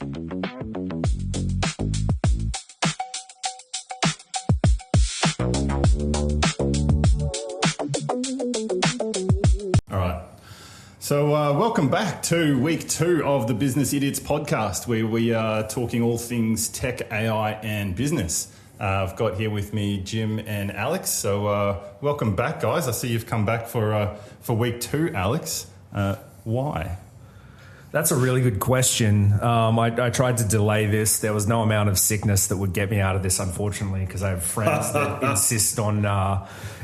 All right. So welcome back to week 2 of the Business Idiots podcast, where we are talking all things tech, AI and business. I've got here with me Jim and Alex. So welcome back, guys. I see you've come back for week 2, Alex. Why? That's a really good question. I tried to delay this. There was no amount of sickness that would get me out of this, unfortunately, because I have friends that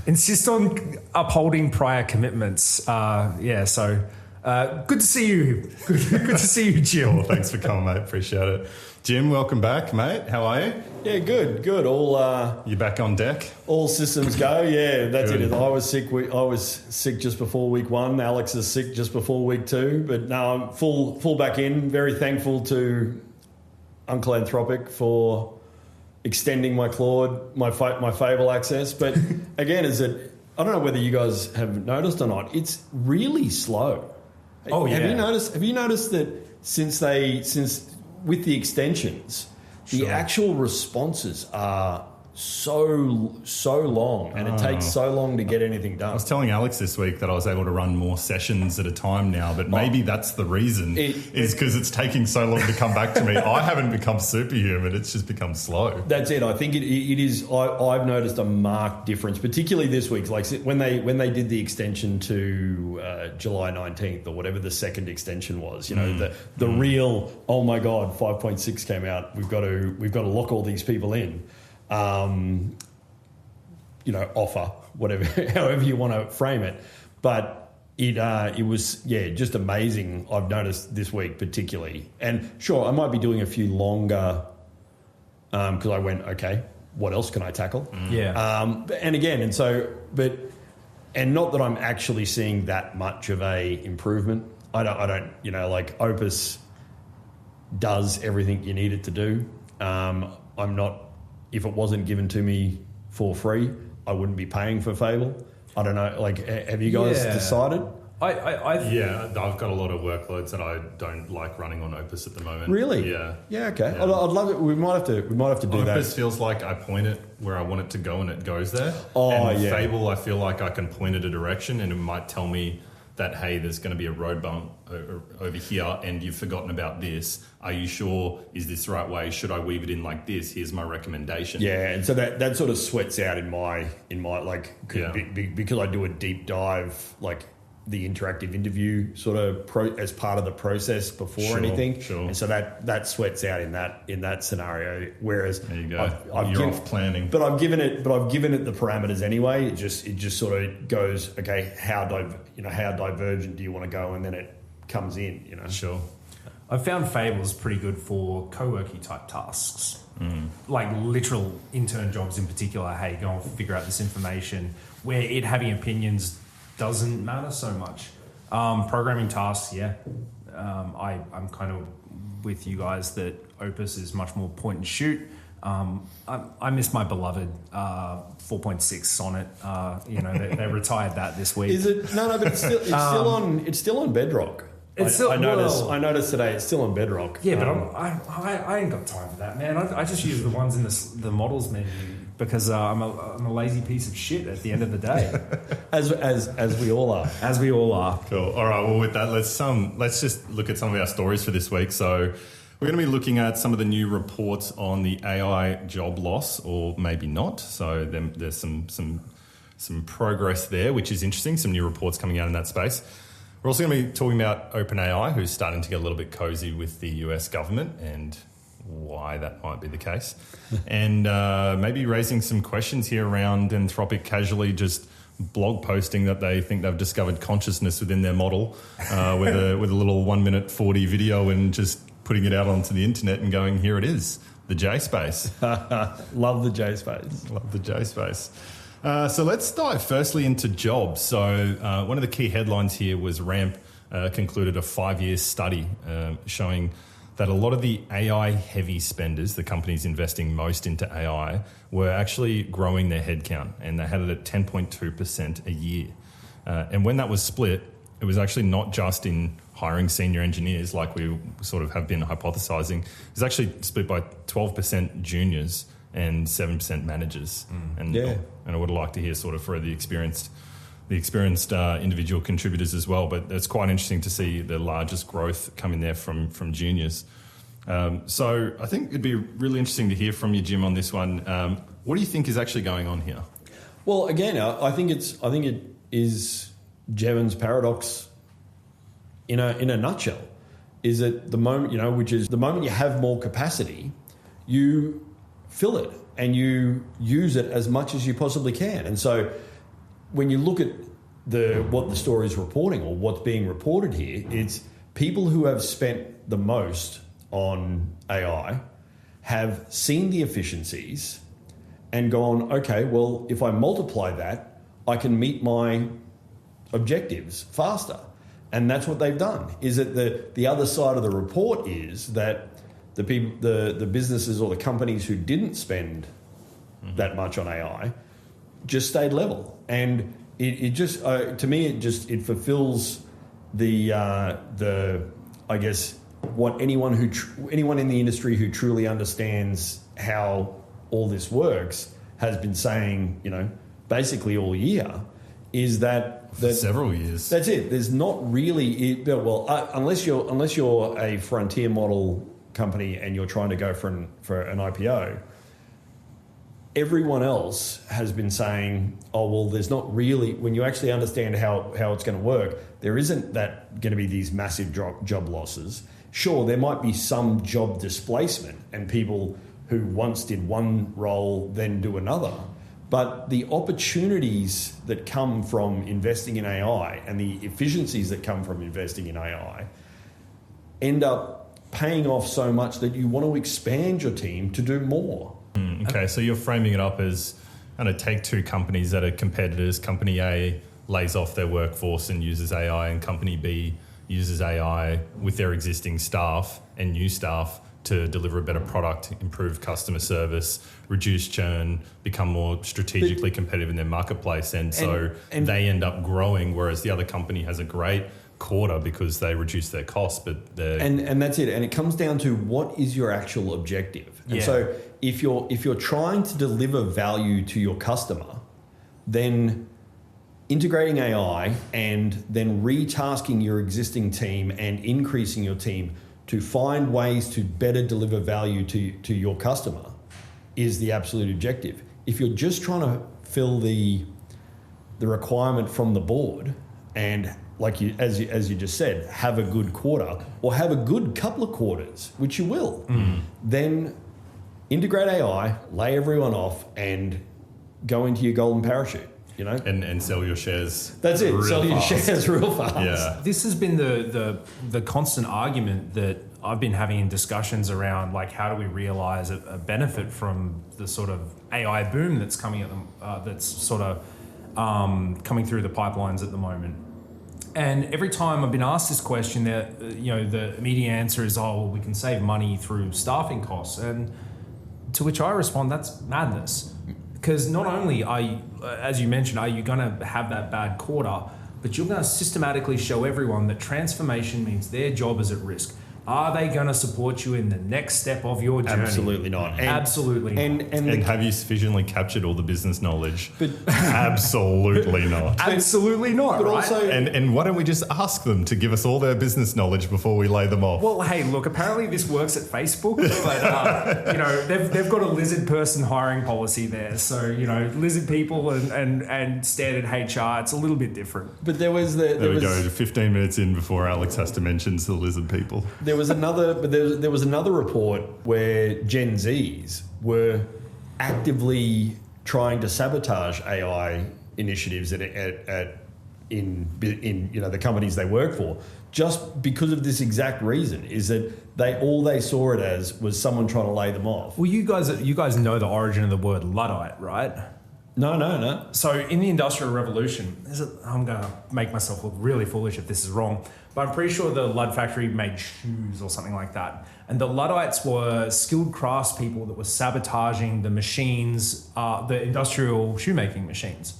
insist on upholding prior commitments. So good to see you. Good to see you, Jim. Well, thanks for coming, mate. Appreciate it. Jim, welcome back, mate. How are you? Yeah, good. All you back on deck? All systems go. Yeah, that's Good. it. I was sick just before week 1. Alex is sick just before week 2. But now I'm full back in. Very thankful to Uncle Anthropic for extending my Claude, my Fable access. But again, I don't know whether you guys have noticed or not. It's really slow. Oh yeah. Have you noticed that since with the extensions, Sure. the actual responses are so long, and it takes so long to get anything done. I was telling Alex this week that I was able to run more sessions at a time now, but maybe that's the reason, is because it's taking so long to come back to me. I haven't become superhuman, it's just become slow. That's it. I think it is. I've noticed a marked difference, particularly this week. Like when they did the extension to July 19th or whatever the second extension was. You know, the real, oh my God, 5.6 came out. We've got to lock all these people in. Offer, whatever, however you want to frame it. But it was, just amazing. I've noticed this week particularly. And sure, I might be doing a few longer because I went, okay, what else can I tackle? Yeah. And not that I'm actually seeing that much of a improvement. I don't, like Opus does everything you need it to do. I'm not, if it wasn't given to me for free, I wouldn't be paying for Fable. I don't know. Like, have you guys decided? I've got a lot of workloads that I don't like running on Opus at the moment. Really? Yeah. Yeah. Okay. Yeah. I'd love it. We might have to do that. Opus feels like I point it where I want it to go and it goes there. Fable, I feel like I can point it a direction and it might tell me that, hey, there's going to be a road bump over here and you've forgotten about this. Are you sure? Is this the right way? Should I weave it in like this? Here's my recommendation. Yeah, and so that sort of sweats out in my because I do a deep dive, like the interactive interview sort of as part of the process before anything. Sure. And so that sweats out in that scenario. Whereas there you go. You're off planning. But I've given it the parameters anyway. It just sort of goes, okay, how divergent do you want to go, and then it comes in. Sure. I've found Fable's pretty good for co-working type tasks, like literal intern jobs in particular. Hey, go and figure out this information, where it having opinions doesn't matter so much. Programming tasks, I'm kind of with you guys that Opus is much more point and shoot. I miss my beloved 4.6 Sonnet. They retired that this week. Is it? No, but it's still on Bedrock. I noticed today it's still on Bedrock. Yeah, but I ain't got time for that, man. I just use the ones in the models menu because I'm a lazy piece of shit at the end of the day. as we all are. As we all are. Cool. All right. Well, with that, let's just look at some of our stories for this week. So we're going to be looking at some of the new reports on the AI job loss, or maybe not. So there's some progress there, which is interesting. Some new reports coming out in that space. We're also going to be talking about OpenAI, who's starting to get a little bit cozy with the US government and why that might be the case. And maybe raising some questions here around Anthropic casually just blog posting that they think they've discovered consciousness within their model with a little 1:40 video and just putting it out onto the internet and going, here it is, the J space. Love the J space. Love the J space. So let's dive firstly into jobs. So one of the key headlines here was RAMP concluded a 5-year study showing that a lot of the AI-heavy spenders, the companies investing most into AI, were actually growing their headcount, and they had it at 10.2% a year. And when that was split, it was actually not just in hiring senior engineers like we sort of have been hypothesizing. It's actually split by 12% juniors and 7% managers. And I would like to hear sort of for the experienced individual contributors as well. But it's quite interesting to see the largest growth coming there from juniors. So I think it'd be really interesting to hear from you, Jim, on this one. What do you think is actually going on here? Well, again, I think it is Jevons paradox in a nutshell. Is that the moment, which is the moment you have more capacity, you fill it and you use it as much as you possibly can. And so when you look at what the story is reporting or what's being reported here, it's people who have spent the most on AI have seen the efficiencies and gone, okay, well, if I multiply that, I can meet my objectives faster. And that's what they've done. Is that the other side of the report is that the people, the businesses or the companies who didn't spend that much on AI just stayed level. And it just, to me, it fulfills the I guess, what anyone in the industry who truly understands how all this works has been saying, basically all year, is that for several years. That's it. There's not really unless you're a frontier model company and you're trying to go for an IPO. Everyone else has been saying, oh, well, there's not really, when you actually understand how it's going to work, there isn't that going to be these massive job losses. Sure, there might be some job displacement and people who once did one role then do another. But the opportunities that come from investing in AI and the efficiencies that come from investing in AI end up paying off so much that you want to expand your team to do more. Okay, so you're framing it up as kind of take two companies that are competitors. Company A lays off their workforce and uses AI, and Company B uses AI with their existing staff and new staff to deliver a better product, improve customer service, reduce churn, become more strategically competitive in their marketplace. And they end up growing, whereas the other company has a great quarter because they reduce their costs. And that's it. And it comes down to what is your actual objective. And so if you're trying to deliver value to your customer, then integrating AI and then retasking your existing team and increasing your team to find ways to better deliver value to your customer is the absolute objective. If you're just trying to fill the requirement from the board and, like as you just said, have a good quarter or have a good couple of quarters, which you will, then integrate AI, lay everyone off, and go into your golden parachute. And sell your shares. That's it. Sell your fast. shares real fast. Yeah. This has been the constant argument that I've been having in discussions around, like, how do we realize a benefit from the sort of AI boom that's coming at them, that's sort of coming through the pipelines at the moment. And every time I've been asked this question, the immediate answer is, oh, well, we can save money through staffing costs. And to which I respond, that's madness. Because not only are you, as you mentioned, are you going to have that bad quarter, but you're going to systematically show everyone that transformation means their job is at risk. Are they going to support you in the next step of your journey? Absolutely not. Absolutely not. And have you sufficiently captured all the business knowledge? But absolutely not. Absolutely not. But right? Also, and why don't we just ask them to give us all their business knowledge before we lay them off? Well, hey, look, apparently this works at Facebook, but they've got a lizard person hiring policy there. So lizard people and standard HR, it's a little bit different. But there we go. 15 minutes in before Alex has to mention the lizard people. There was another report where Gen Zs were actively trying to sabotage AI initiatives in the companies they work for, just because of this exact reason. Is that all they saw it as was someone trying to lay them off. Well, you guys know the origin of the word Luddite, right? No. So in the Industrial Revolution, I'm going to make myself look really foolish if this is wrong, but I'm pretty sure the Ludd factory made shoes or something like that. And the Luddites were skilled craftspeople that were sabotaging the machines, the industrial shoemaking machines.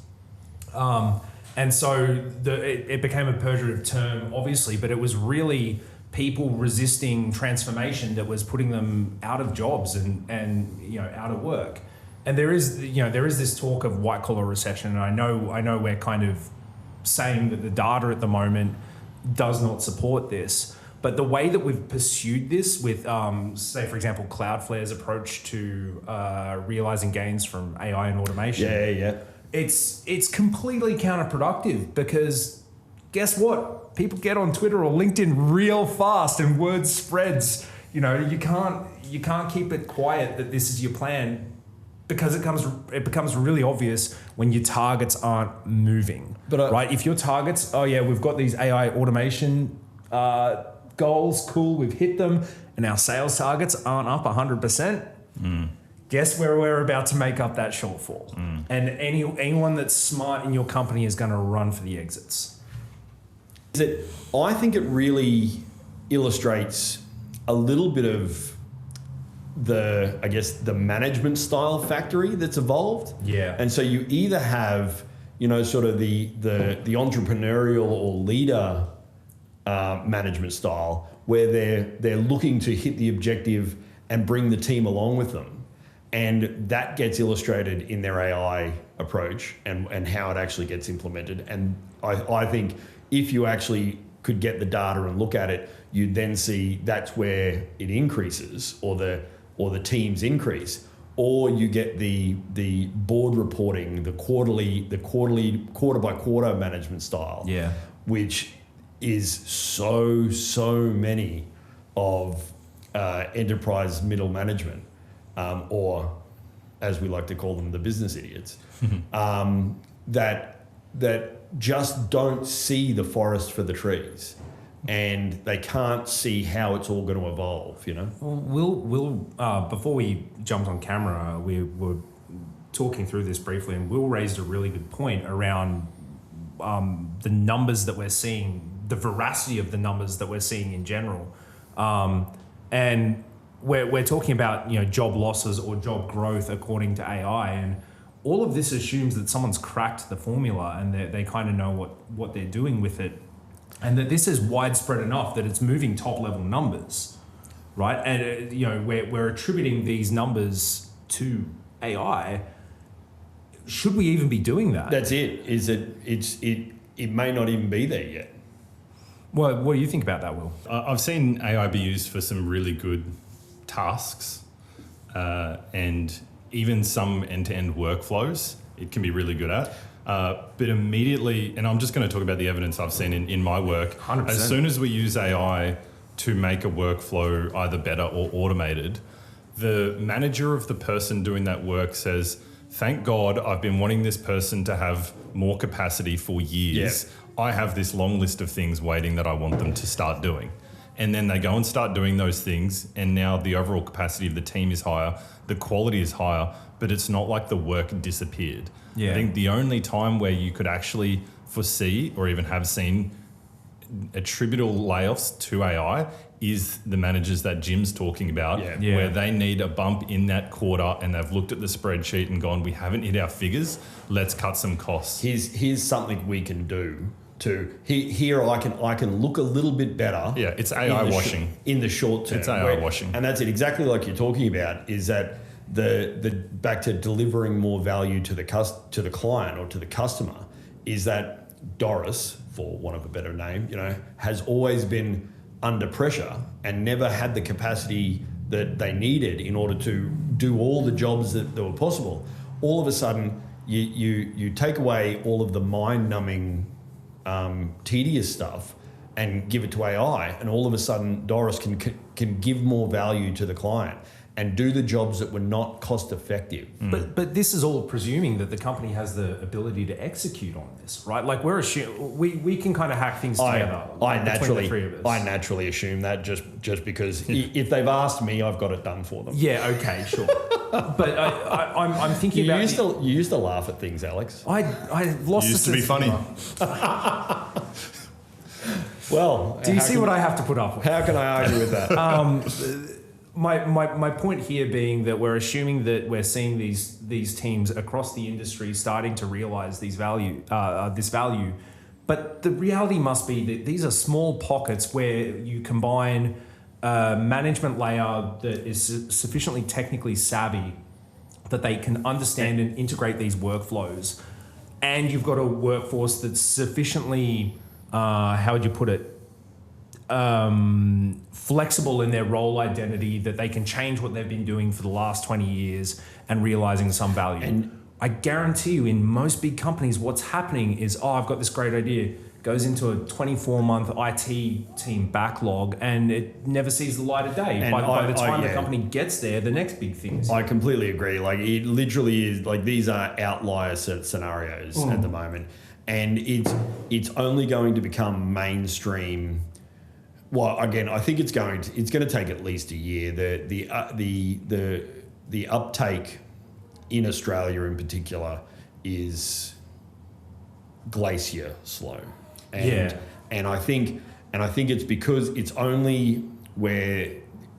And so it became a pejorative term, obviously, but it was really people resisting transformation that was putting them out of jobs and out of work. And there is this talk of white collar recession, and I know we're kind of saying that the data at the moment does not support this. But the way that we've pursued this with, say, for example, Cloudflare's approach to realizing gains from AI and automation, it's completely counterproductive, because guess what? People get on Twitter or LinkedIn real fast, and word spreads. You can't keep it quiet that this is your plan, because it becomes really obvious when your targets aren't moving. But right, if your targets, we've got these AI automation goals, cool, we've hit them, and our sales targets aren't up 100%. Guess where we're about to make up that shortfall. And anyone that's smart in your company is going to run for the exits. I think it really illustrates a little bit of the management style factory that's evolved. Yeah. And so you either have, sort of the entrepreneurial or leader management style, where they're looking to hit the objective and bring the team along with them. And that gets illustrated in their AI approach and how it actually gets implemented. And I think if you actually could get the data and look at it, you'd then see that's where it increases, or the teams increase, or you get the board reporting, the quarterly quarter by quarter management style, which is so many of enterprise middle management, or as we like to call them, the business idiots, that just don't see the forest for the trees, and they can't see how it's all going to evolve. Well, Will, before we jumped on camera, we were talking through this briefly, and Will raised a really good point around the numbers that we're seeing, the veracity of the numbers that we're seeing in general, and we're talking about job losses or job growth according to AI, and all of this assumes that someone's cracked the formula and they kind of know what they're doing with it, and that this is widespread enough that it's moving top level numbers, right? And we're attributing these numbers to AI. Should we even be doing that? That's it. It may not even be there yet. Well, what do you think about that, Will? I've seen AI be used for some really good tasks, and even some end-to-end workflows it can be really good at. But immediately, and I'm just going to talk about the evidence I've seen in my work, 100%. As soon as we use AI to make a workflow either better or automated, the manager of the person doing that work says, thank God I've been wanting this person to have more capacity for years. Yeah. I have this long list of things waiting that I want them to start doing. And then they go and start doing those things, and now the overall capacity of the team is higher, the quality is higher, but it's not like the work disappeared. Yeah. I think the only time where you could actually foresee or even have seen attributable layoffs to AI is the managers that Jim's talking about, where they need a bump in that quarter and they've looked at the spreadsheet and gone, we haven't hit our figures, let's cut some costs. Here's something we can do. Here I can look a little bit better. Yeah, it's AI washing. In the short term. It's AI washing. And that's it, exactly like you're talking about, is that the back to delivering more value to the client or to the customer, is that Doris, for want of a better name, has always been under pressure and never had the capacity that they needed in order to do all the jobs that were possible. All of a sudden, you take away all of the mind-numbing tedious stuff and give it to AI, and all of a sudden Doris can give more value to the client and do the jobs that were not cost effective. But this is all presuming that the company has the ability to execute on this, right? Like we can kind of hack things together. Between the three of us. I naturally assume that just because if they've asked me, I've got it done for them. Yeah. Okay. Sure. But I'm thinking you about. You used to laugh at things, Alex. I lost. Used to be funny. Well, do you see what I have to put up with? How can I argue with that? My point here being that we're assuming that we're seeing these teams across the industry starting to realize this value. But the reality must be that these are small pockets where you combine a management layer that is sufficiently technically savvy that they can understand and integrate these workflows. And you've got a workforce that's sufficiently, how would you put it, flexible in their role identity that they can change what they've been doing for the last 20 years and realizing some value. And I guarantee you in most big companies, what's happening is, I've got this great idea, goes into a 24-month IT team backlog and it never sees the light of day. By the time the company gets there, the next big thing is... I completely agree. Like, it literally is, like, these are outlier scenarios at the moment. And it's only going to become mainstream. Well, again, I think it's going to take at least a year. The uptake in Australia in particular is glacier slow. And I think it's because it's only where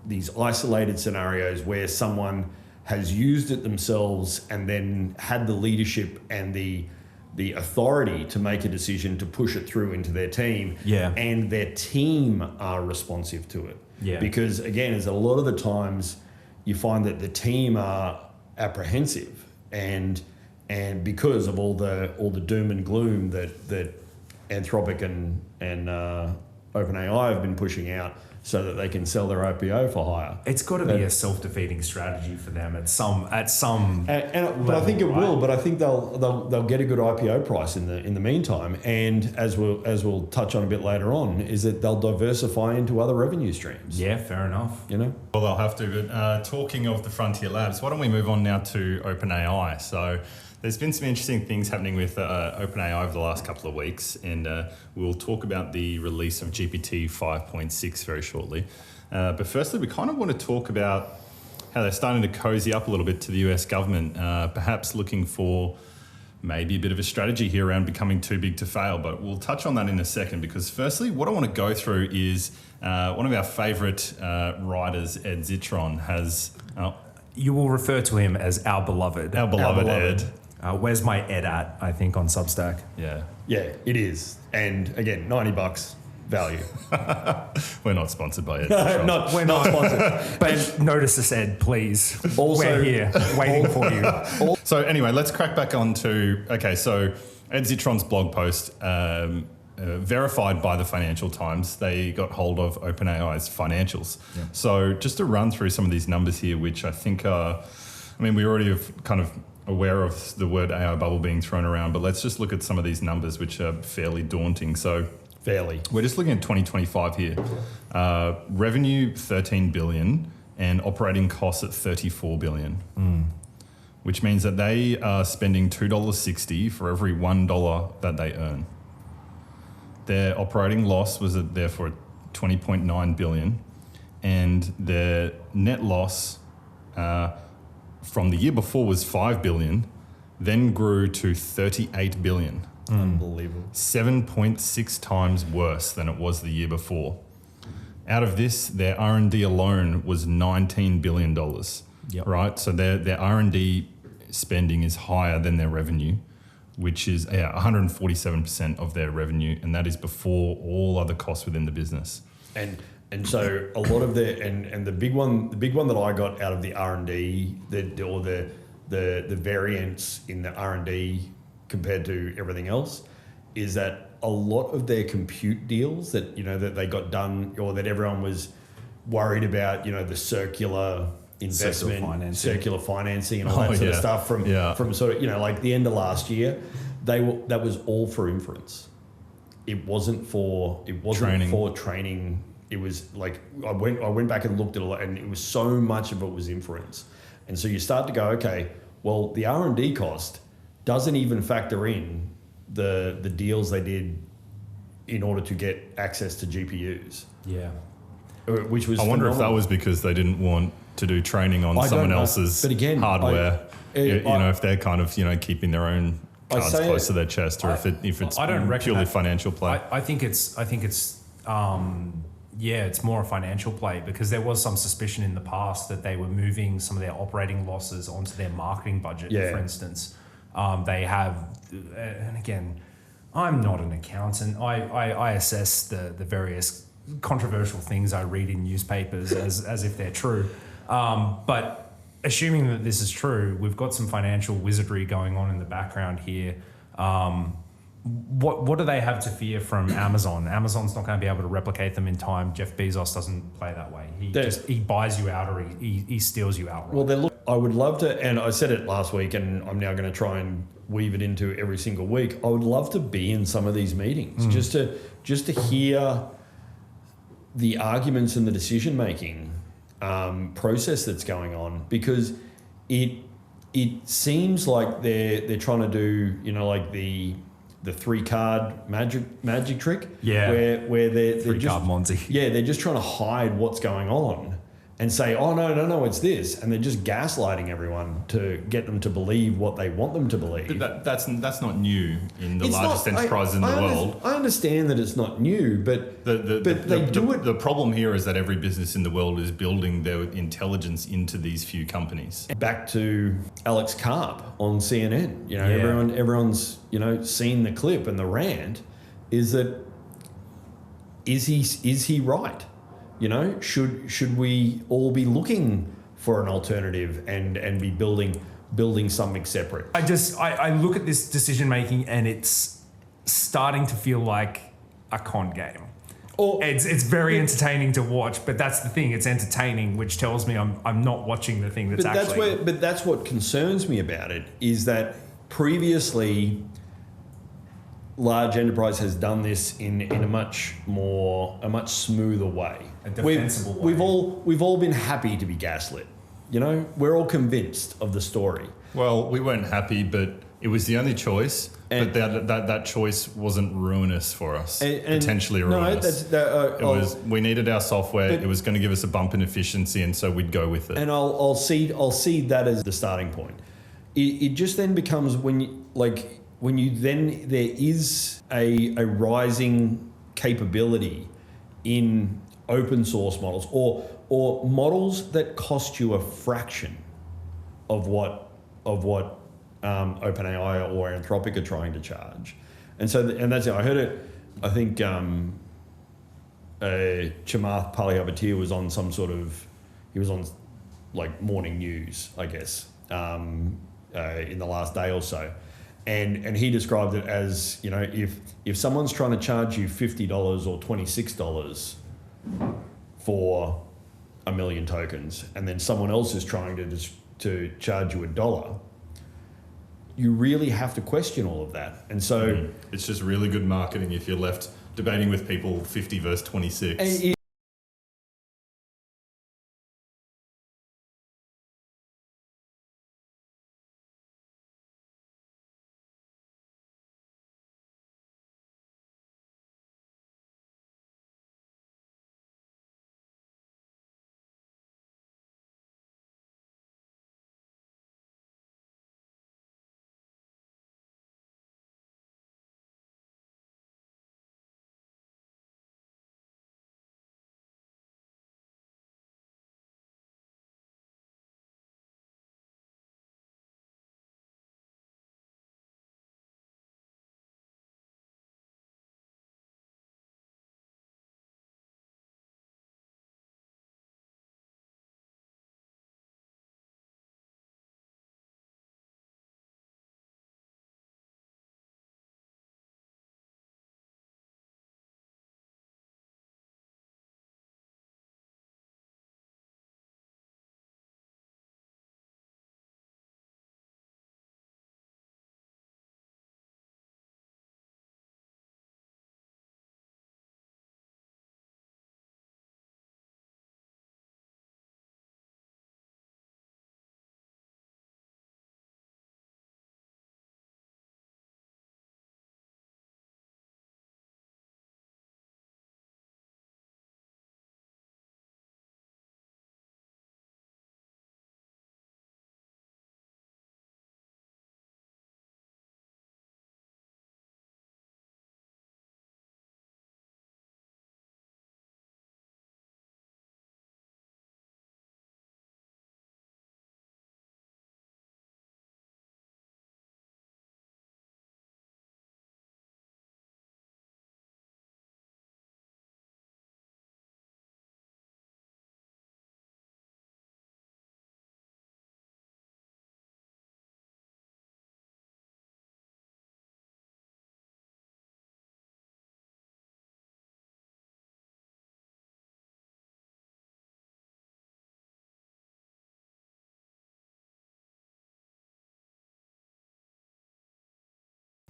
these isolated scenarios where someone has used it themselves and then had the leadership and the authority to make a decision to push it through into their team, and their team are responsive to it. Because again, as a lot of the times you find that the team are apprehensive and because of all the doom and gloom that Anthropic and OpenAI have been pushing out so that they can sell their IPO for higher. It's got to be a self-defeating strategy for them at some level, but I think it will. But I think they'll get a good IPO price in the meantime. And as we'll touch on a bit later on, is that they'll diversify into other revenue streams. Yeah, fair enough. You know. Well, they'll have to. But talking of the frontier labs, why don't we move on now to OpenAI? So there's been some interesting things happening with OpenAI over the last couple of weeks, and we'll talk about the release of GPT 5.6 very shortly. But firstly, we kind of want to talk about how they're starting to cozy up a little bit to the US government, perhaps looking for maybe a bit of a strategy here around becoming too big to fail. But we'll touch on that in a second, because firstly, what I want to go through is one of our favourite writers, Ed Zitron, has... you will refer to him as our beloved Ed. Where's my Ed at, I think, on Substack. Yeah, it is. And again, $90 value. We're not sponsored by Ed. We're not sponsored. But notice us, Ed, please. Also, we're here waiting for you. So anyway, let's crack back on to... Okay, so Ed Zitron's blog post, verified by the Financial Times, they got hold of OpenAI's financials. Yeah. So just to run through some of these numbers here, which I think are... I mean, we already have kind of aware of the word AI bubble being thrown around, but let's just look at some of these numbers, which are fairly daunting. So we're just looking at 2025 here. Revenue, 13 billion, and operating costs at 34 billion, which means that they are spending $2.60 for every $1 that they earn. Their operating loss was therefore 20.9 billion, and their net loss from the year before was 5 billion, then grew to 38 billion. Unbelievable. 7.6 times worse than it was the year before. Out of this, their R&D alone was $19 billion, right? So their R&D spending is higher than their revenue, which is 147% of their revenue, and that is before all other costs within the business. And so a lot of the big one that I got out of the R&D, the variance in the R&D compared to everything else, is that a lot of their compute deals that they got done, or that everyone was worried about, the circular investment, circular financing, and all that sort of stuff from sort of like the end of last year, that was all for inference. It wasn't for training. It was like I went back and looked at it, and it was so much of it was inference. And so you start to go, okay, well, the R&D cost doesn't even factor in the deals they did in order to get access to GPUs. Yeah. Which was I wonder if that was because they didn't want to do training on someone else's hardware. If they're kind of keeping their own cards close to their chest, or if it's purely financial play. I think it's Yeah, it's more a financial play because there was some suspicion in the past that they were moving some of their operating losses onto their marketing budget, Yeah. for instance. They have, and again, I'm not an accountant. I assess the various controversial things I read in newspapers as if they're true. But assuming that this is true, we've got some financial wizardry going on in the background here. What do they have to fear from Amazon? Amazon's not going to be able to replicate them in time. Jeff Bezos doesn't play that way. He buys you out or he steals you outright. Well, I would love to, and I said it last week, and I'm now going to try and weave it into every single week. I would love to be in some of these meetings just to hear the arguments and the decision making process that's going on, because it seems like they're trying to do, you know, like the 3-card magic trick, where they're just Monty. Yeah, they're just trying to hide what's going on and say, oh no, it's this, and they're just gaslighting everyone to get them to believe what they want them to believe. But that's not new in the largest enterprises in the world. I understand that it's not new, but the problem here is that every business in the world is building their intelligence into these few companies. Back to Alex Karp on CNN, you know, everyone's, you know, seen the clip, and the rant is that is he right? You know, should we all be looking for an alternative and be building something separate? I look at this decision making and it's starting to feel like a con game. Or it's very entertaining to watch, but that's the thing. It's entertaining, which tells me I'm not watching the thing that's actually. But that's what concerns me about it, is that previously large enterprise has done this in a much smoother way. A defensible way. We've all been happy to be gaslit. You know, we're all convinced of the story. Well, we weren't happy, but it was the only choice. But that choice wasn't ruinous for us. Potentially ruinous. We needed our software. It was going to give us a bump in efficiency, and so we'd go with it. And I'll see that as the starting point. It just then becomes there is a rising capability in open source models or models that cost you a fraction of what OpenAI or Anthropic are trying to charge, and that's it. I heard it. I think Chamath Palihapitiya was on he was on like morning news, I guess, in the last day or so. And he described it as, you know, if someone's trying to charge you $50 or $26 for 1 million tokens, and then someone else is trying to charge you $1, you really have to question all of that. And so it's just really good marketing if you're left debating with people 50 versus 26.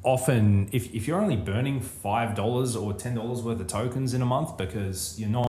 often if you're only burning $5 or $10 worth of tokens in a month because you're not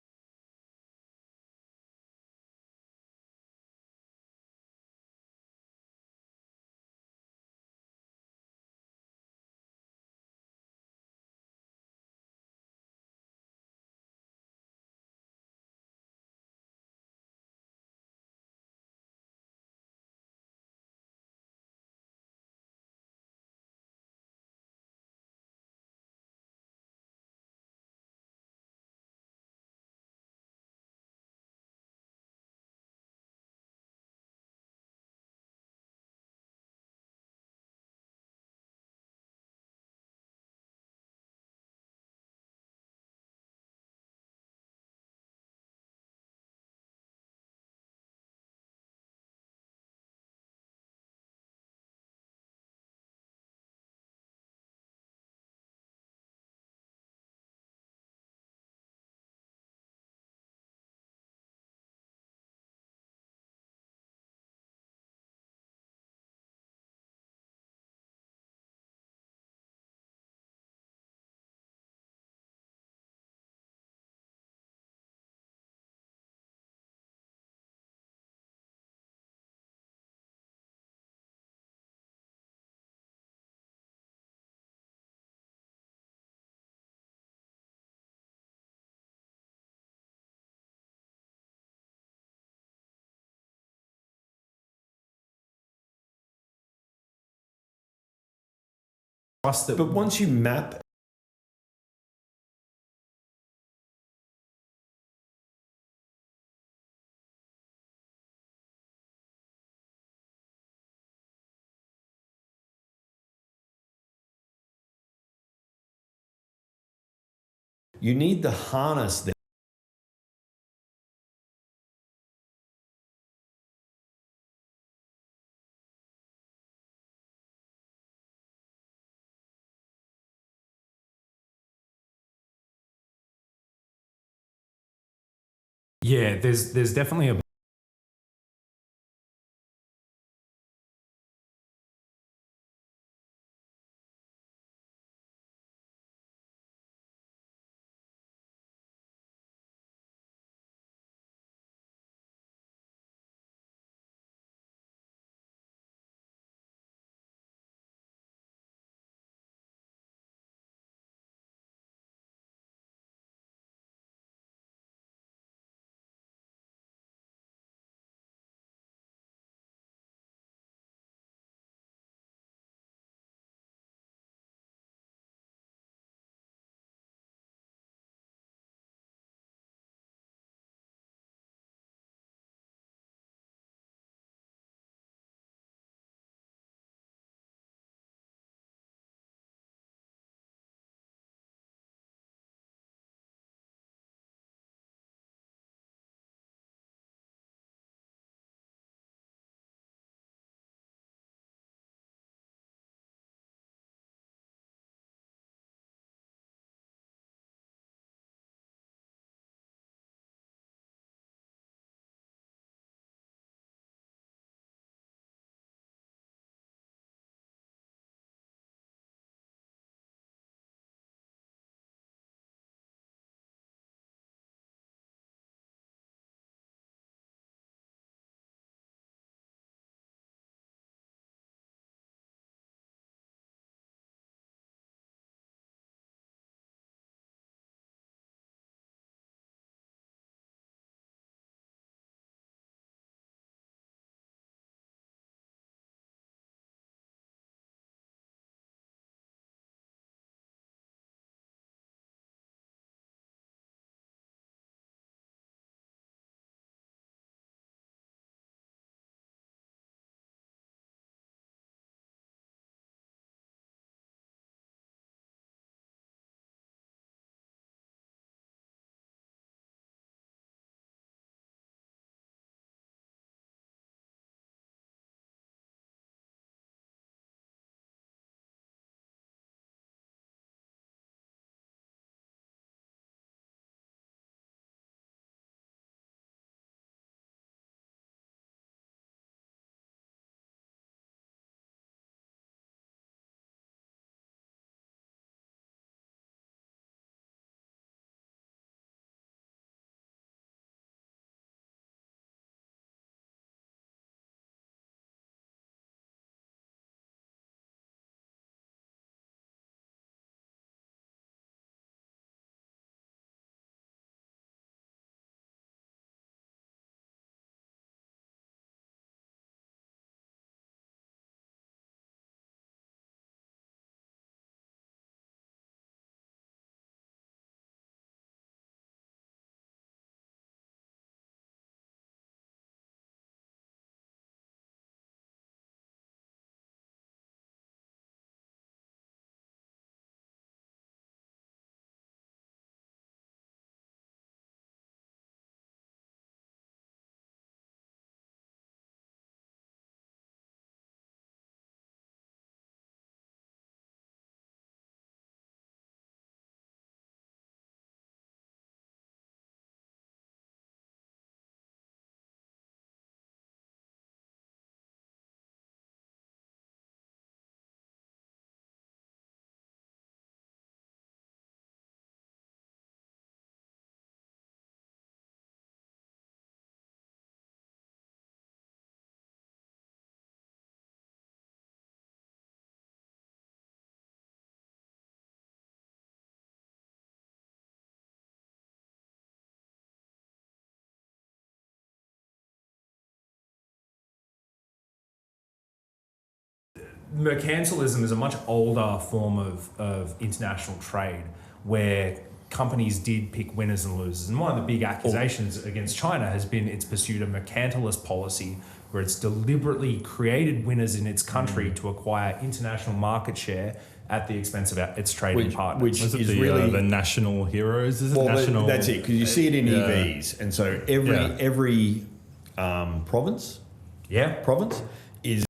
trust that. But once you map, you need the harness there. Yeah, there's definitely a mercantilism is a much older form of international trade where companies did pick winners and losers. And one of the big accusations against China has been its pursuit of mercantilist policy, where it's deliberately created winners in its country to acquire international market share at the expense of its trading partners. Which Was it is the, really the national heroes? Is it well, national? that's it, because you see it in EVs, and so every province is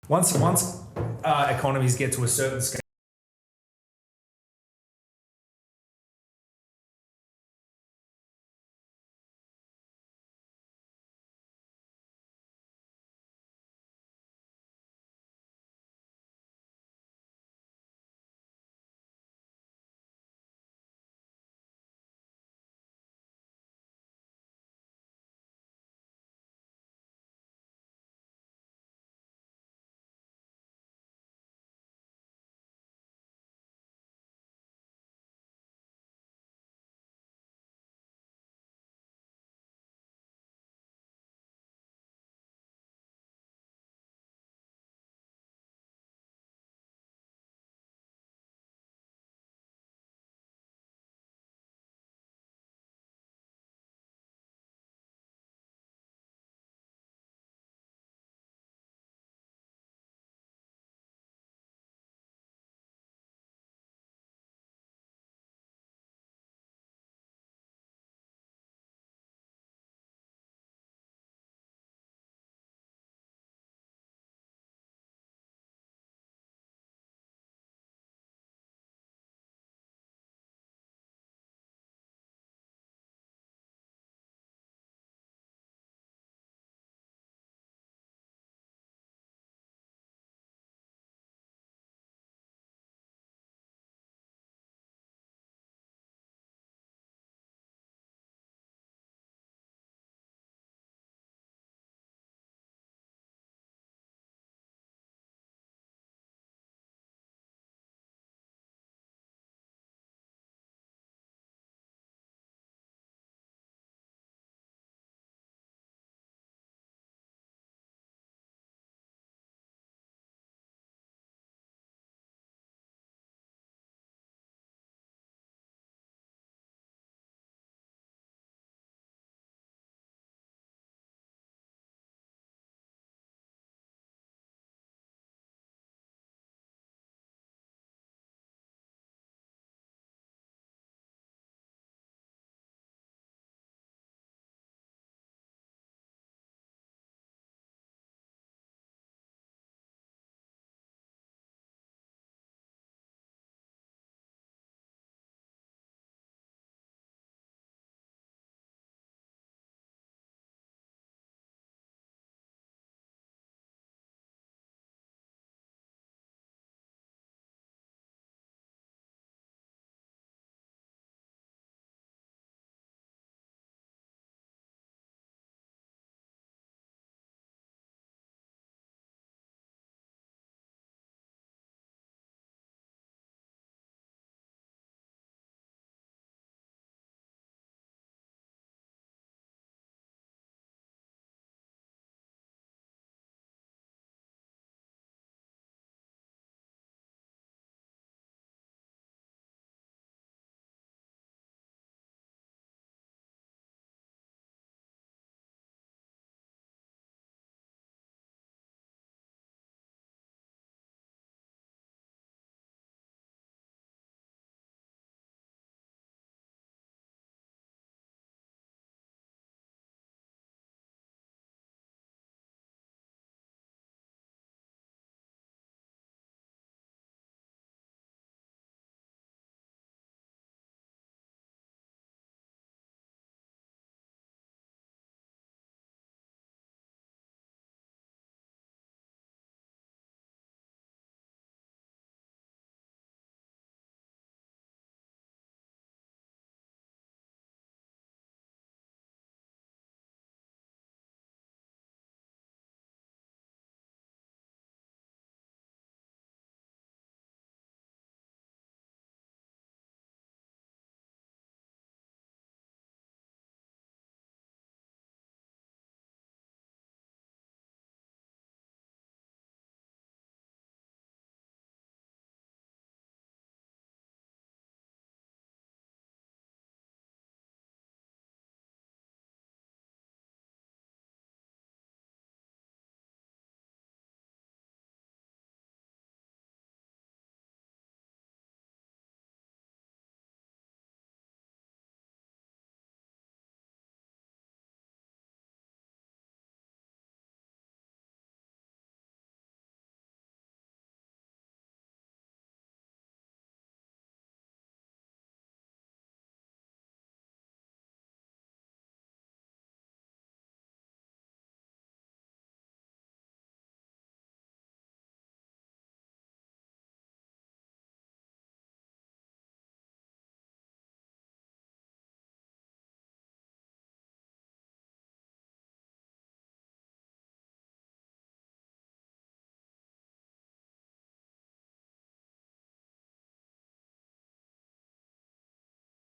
Once economies get to a certain scale,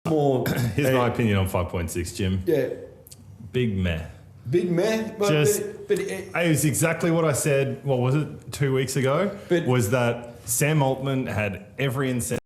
more. Here's my opinion on 5.6, Jim. Yeah, Big meh. big meh. But It was exactly what I said, what was it, 2 weeks ago? Was that Sam Altman had every incentive.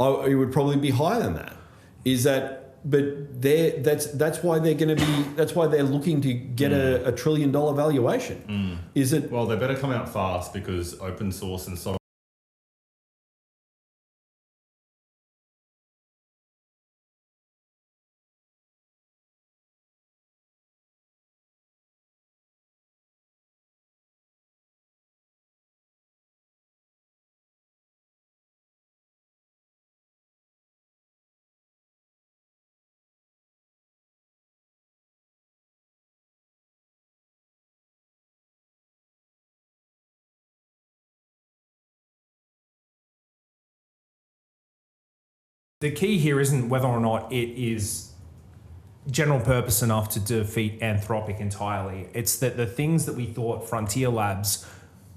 It would probably be higher than that. Is that but that's why they're going to be. That's why they're looking to get a $1 trillion valuation. Is it? Well, they better come out fast because open source and so The key here isn't whether or not it is general purpose enough to defeat Anthropic entirely. It's that the things that we thought Frontier Labs,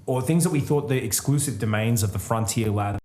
or things that we thought the exclusive domains of the Frontier Labs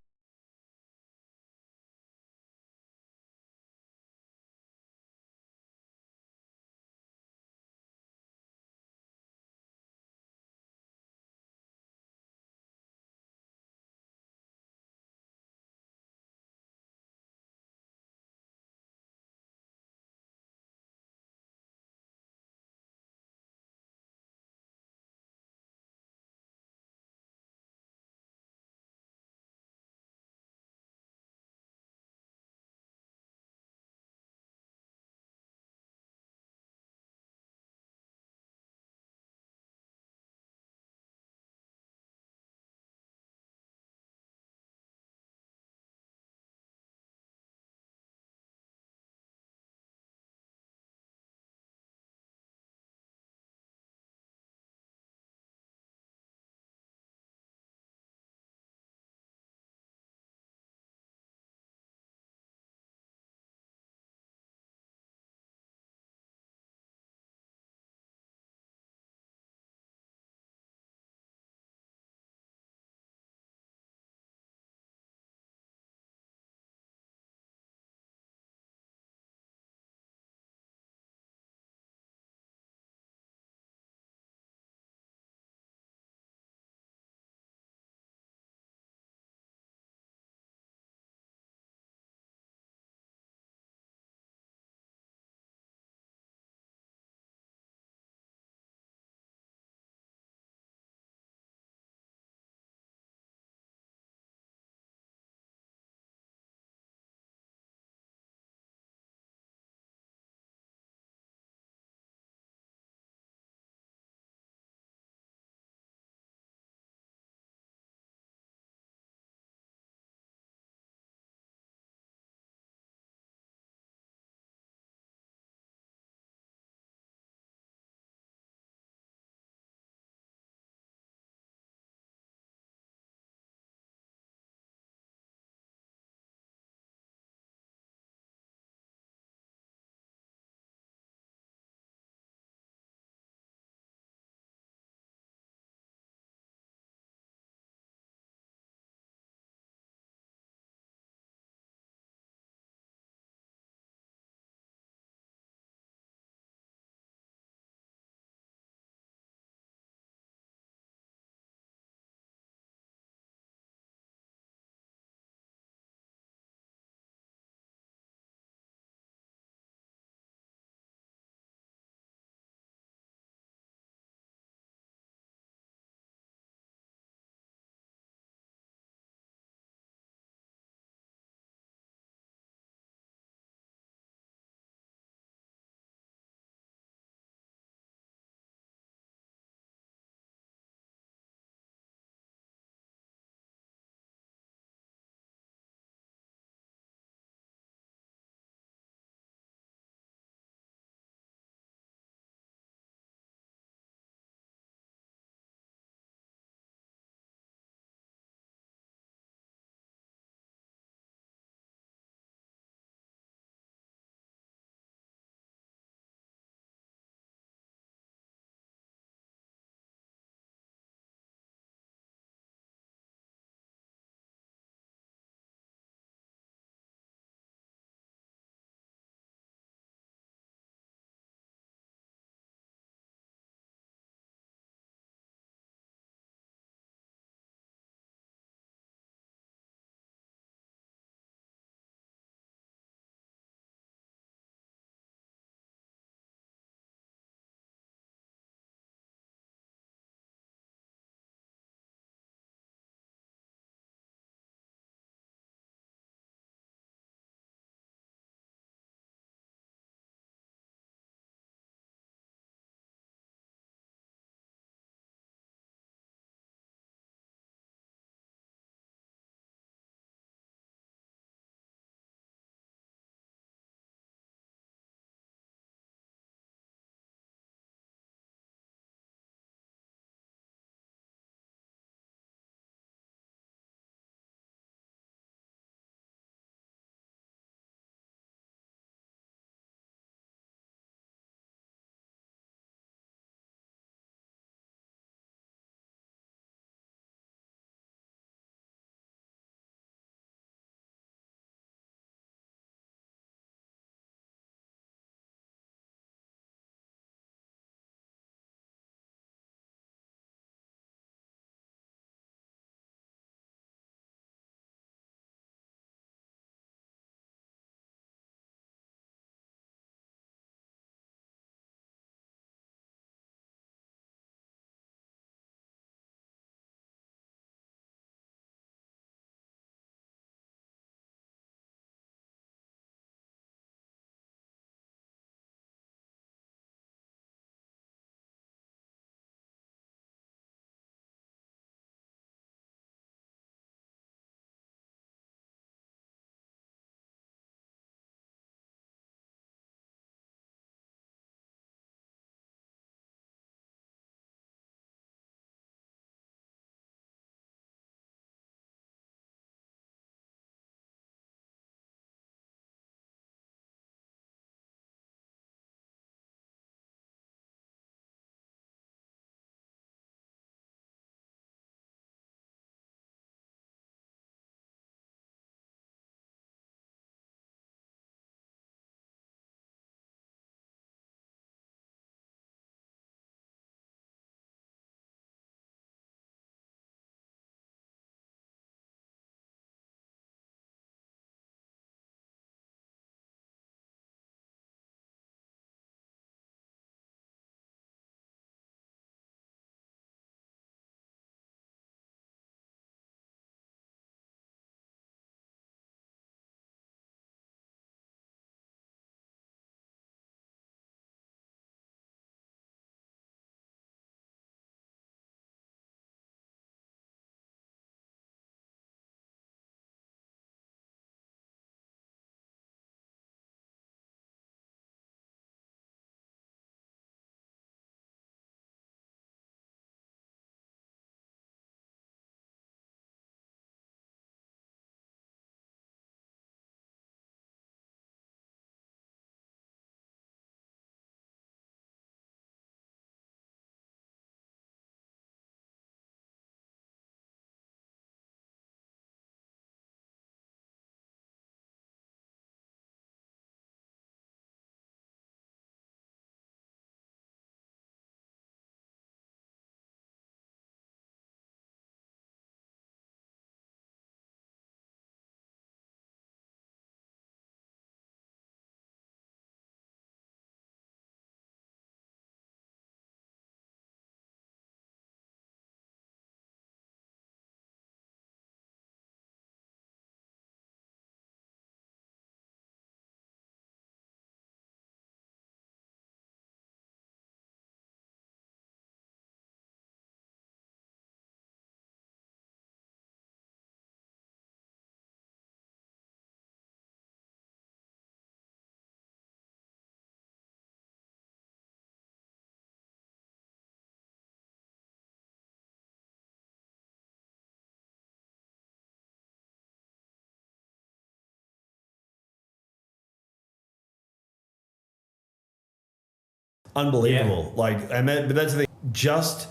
unbelievable. But that's the thing. Just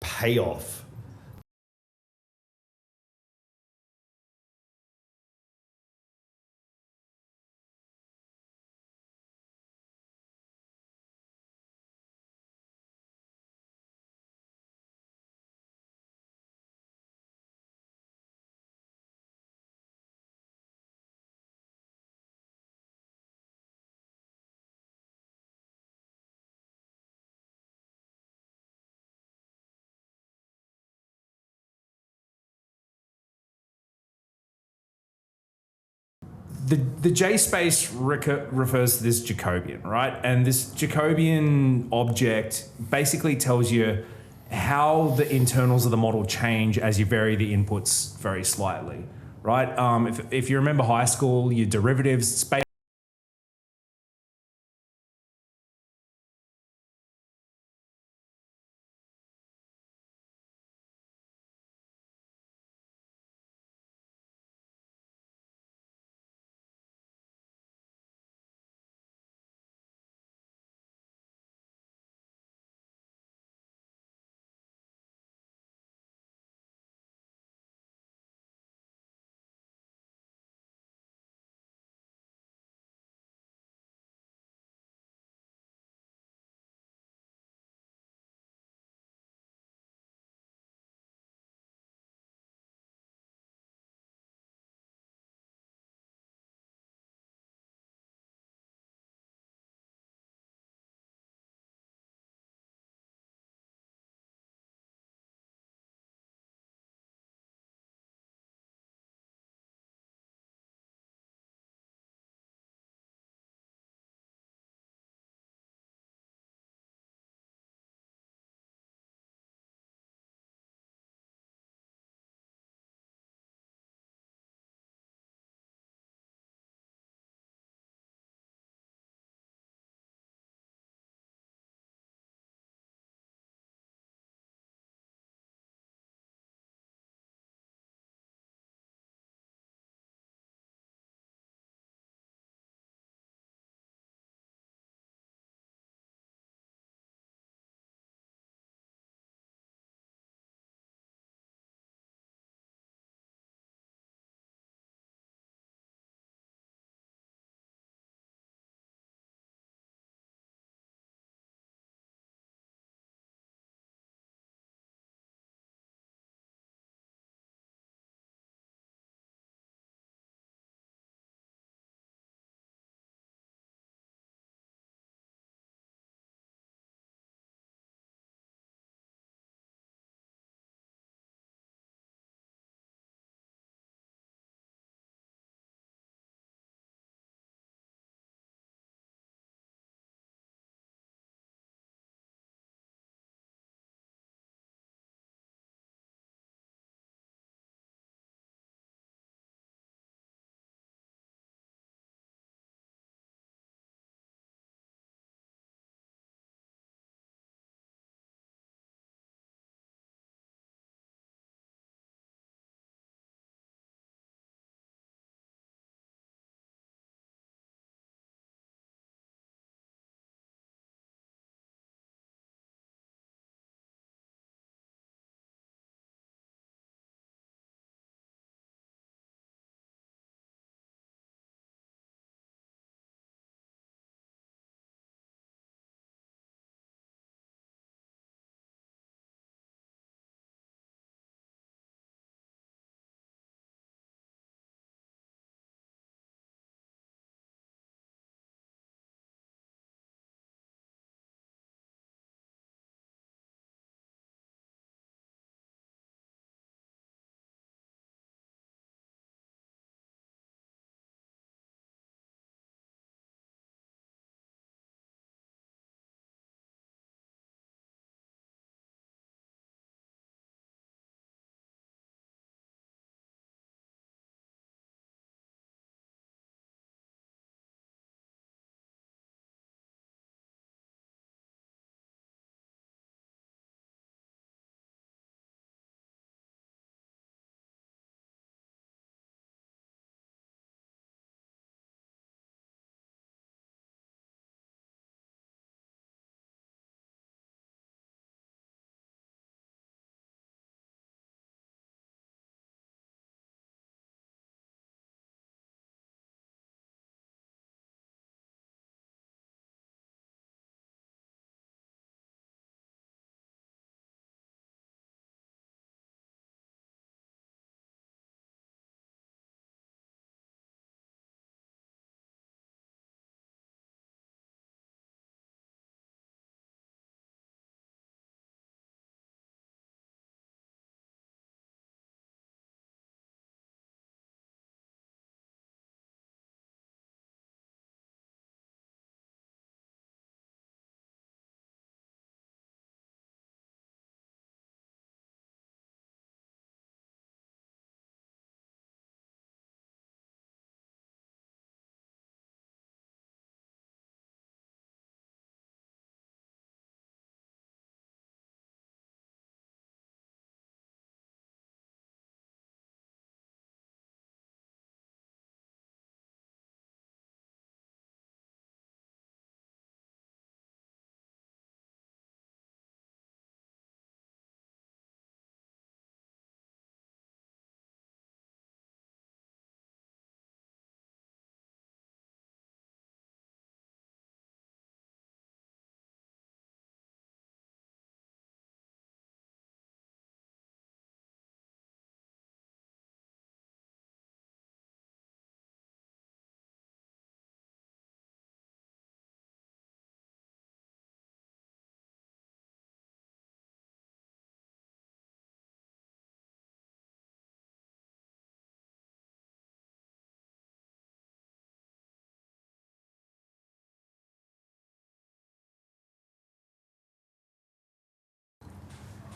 payoff. The J space refers to this Jacobian, right? And this Jacobian object basically tells you how the internals of the model change as you vary the inputs very slightly, right? If you remember high school, your derivatives, space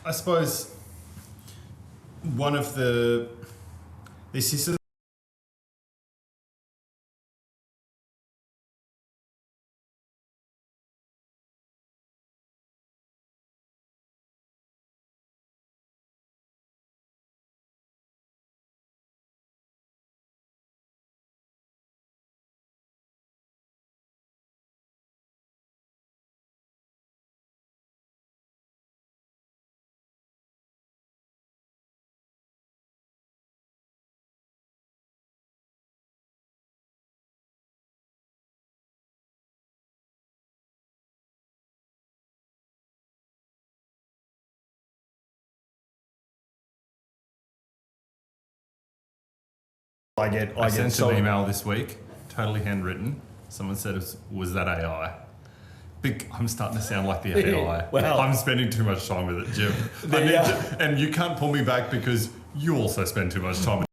I suppose one of this is I sent so an email this week, totally handwritten. Someone said, "Was that AI?" I'm starting to sound like the AI. Well, I'm spending too much time with it, Jim. And you can't pull me back because you also spend too much time with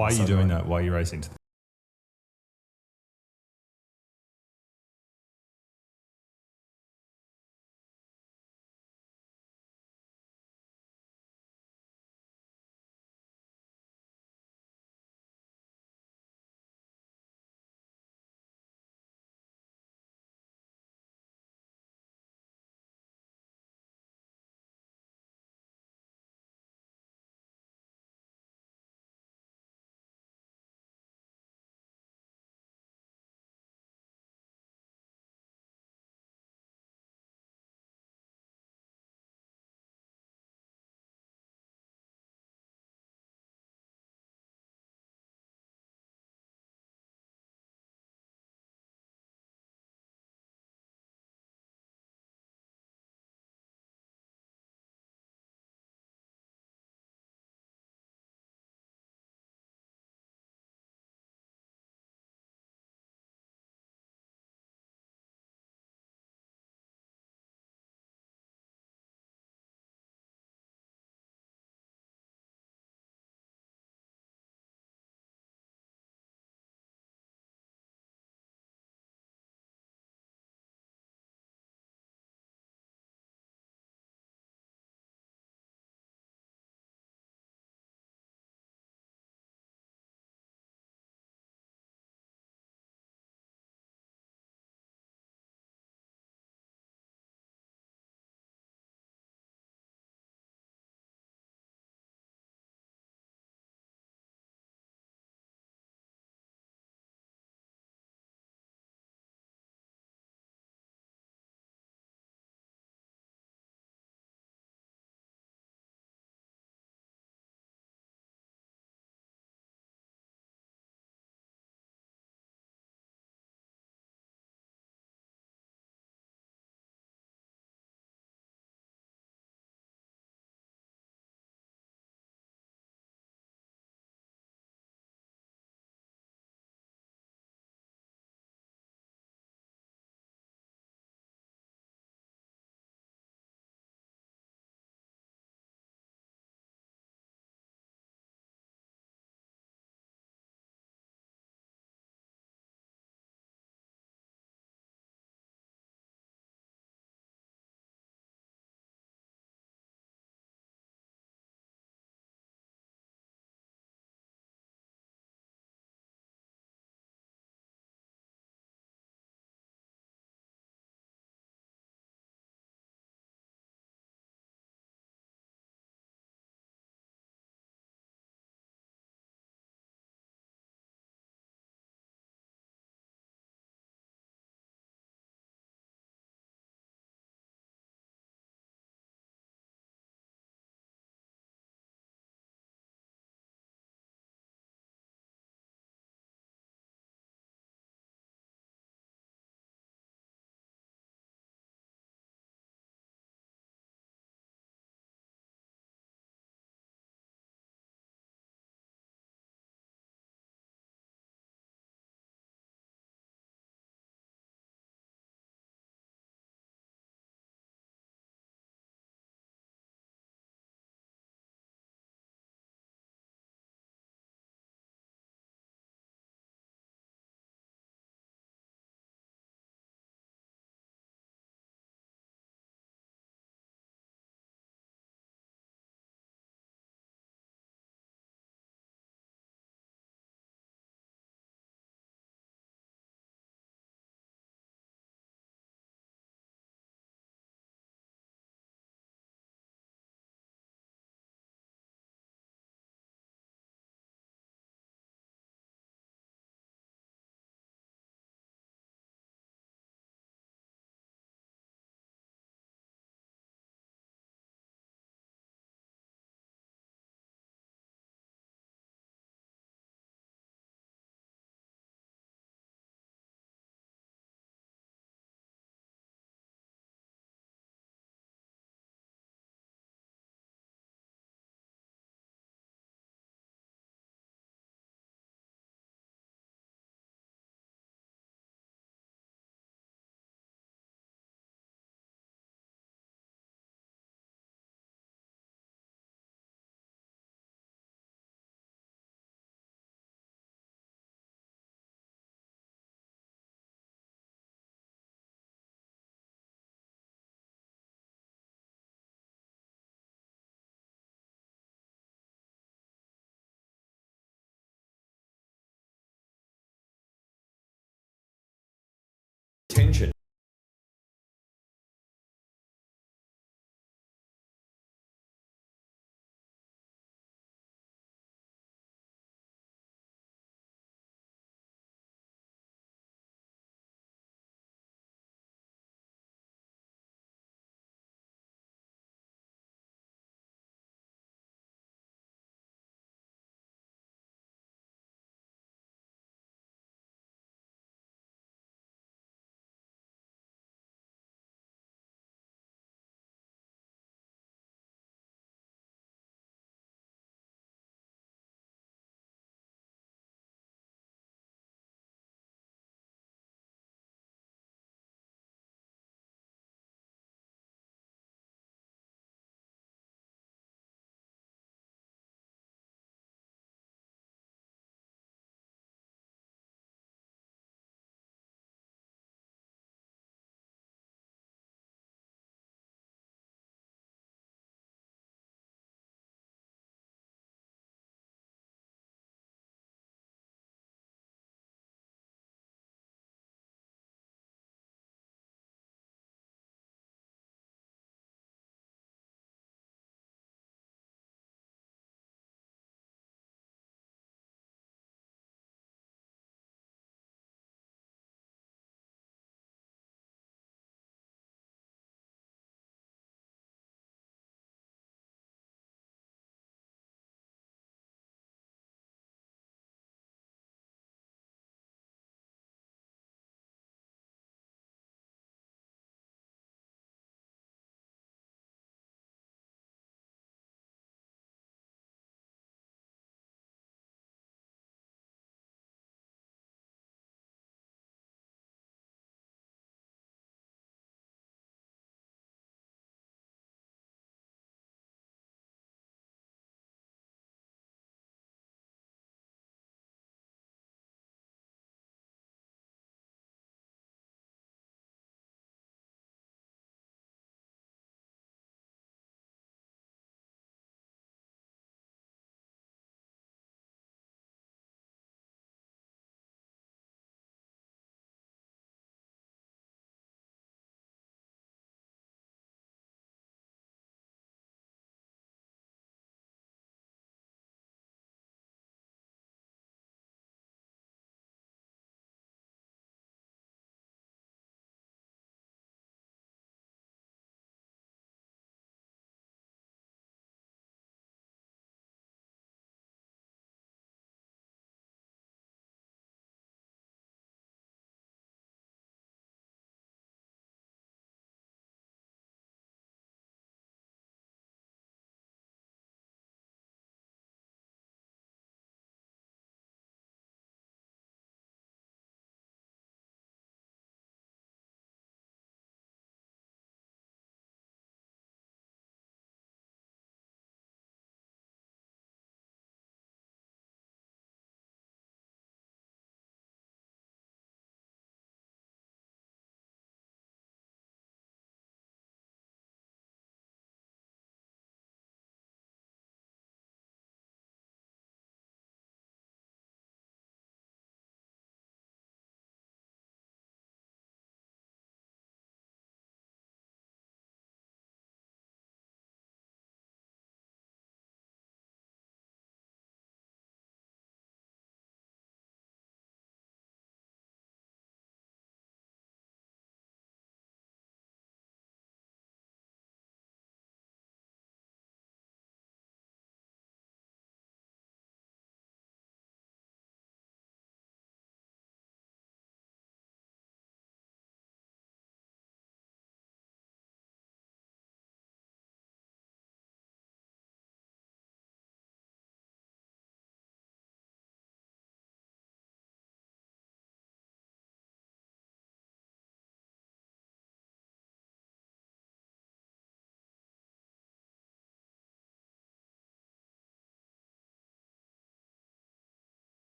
Why are you doing that? Why are you racing to